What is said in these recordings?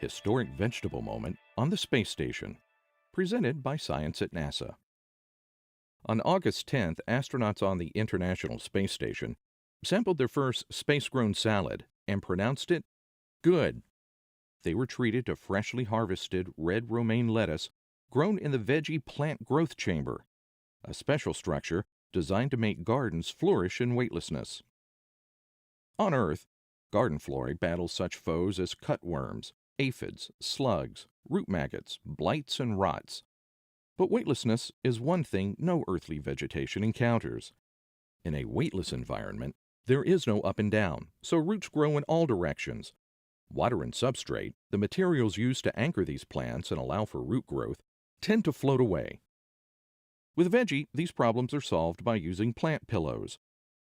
Historic Vegetable Moment on the Space Station, presented by Science at NASA. On August 10th, astronauts on the International Space Station sampled their first space-grown salad and pronounced it good. They were treated to freshly harvested red romaine lettuce grown in the veggie plant growth chamber, a special structure designed to make gardens flourish in weightlessness. On Earth, garden flora battles such foes as cutworms, aphids, slugs, root maggots, blights, and rots. But weightlessness is one thing no earthly vegetation encounters. In a weightless environment, there is no up and down, so roots grow in all directions. Water and substrate, the materials used to anchor these plants and allow for root growth, tend to float away. With veggie, these problems are solved by using plant pillows,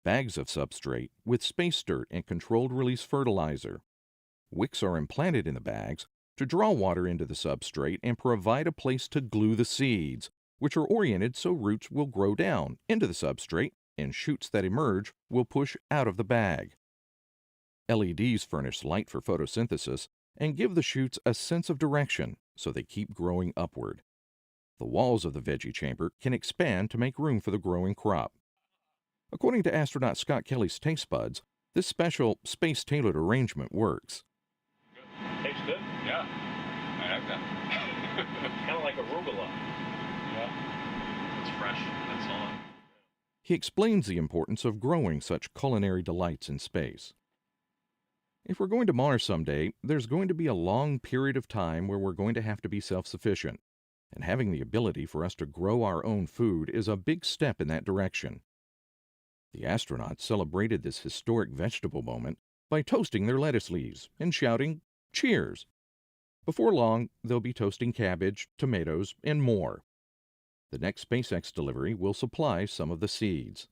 bags of substrate with space dirt and controlled release fertilizer. Wicks are implanted in the bags to draw water into the substrate and provide a place to glue the seeds, which are oriented so roots will grow down into the substrate and shoots that emerge will push out of the bag. LEDs furnish light for photosynthesis and give the shoots a sense of direction so they keep growing upward. The walls of the veggie chamber can expand to make room for the growing crop. According to astronaut Scott Kelly's taste buds, this special space-tailored arrangement works. Tastes good? Yeah, I like that. Kind of like arugula. Yeah, it's fresh, that's all. He explains the importance of growing such culinary delights in space. If we're going to Mars someday, there's going to be a long period of time where we're going to have to be self-sufficient, and having the ability for us to grow our own food is a big step in that direction. The astronauts celebrated this historic vegetable moment by toasting their lettuce leaves and shouting, "Cheers!" Before long, they'll be toasting cabbage, tomatoes, and more. The next SpaceX delivery will supply some of the seeds.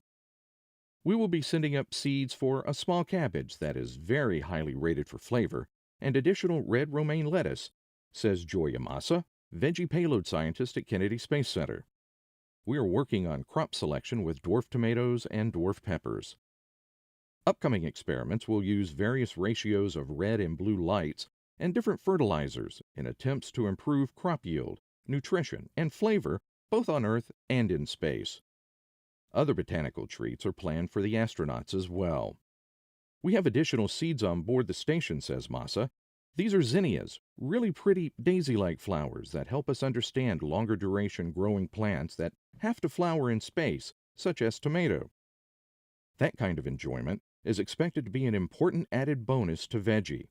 We will be sending up seeds for a small cabbage that is very highly rated for flavor and additional red romaine lettuce, says Joy Yamasa, veggie payload scientist at Kennedy Space Center. We are working on crop selection with dwarf tomatoes and dwarf peppers. Upcoming experiments will use various ratios of red and blue lights and different fertilizers in attempts to improve crop yield, nutrition, and flavor both on Earth and in space. Other botanical treats are planned for the astronauts as well. We have additional seeds on board the station, says Massa. These are zinnias, really pretty daisy-like flowers that help us understand longer duration growing plants that have to flower in space, such as tomato. That kind of enjoyment is expected to be an important added bonus to veggie.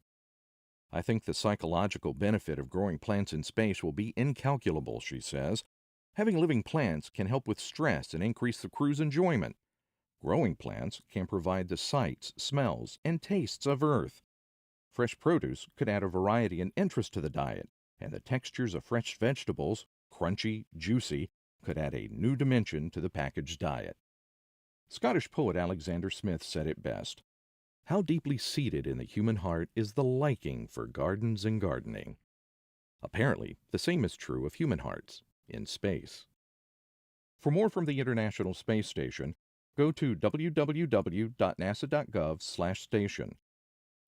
I think the psychological benefit of growing plants in space will be incalculable, she says. Having living plants can help with stress and increase the crew's enjoyment. Growing plants can provide the sights, smells, and tastes of Earth. Fresh produce could add a variety and interest to the diet, and the textures of fresh vegetables, crunchy, juicy, could add a new dimension to the packaged diet. Scottish poet Alexander Smith said it best. How deeply seated in the human heart is the liking for gardens and gardening. Apparently, the same is true of human hearts in space. For more from the International Space Station, go to www.nasa.gov/station.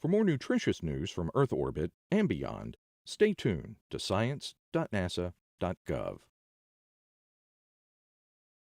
For more nutritious news from Earth orbit and beyond, stay tuned to science.nasa.gov.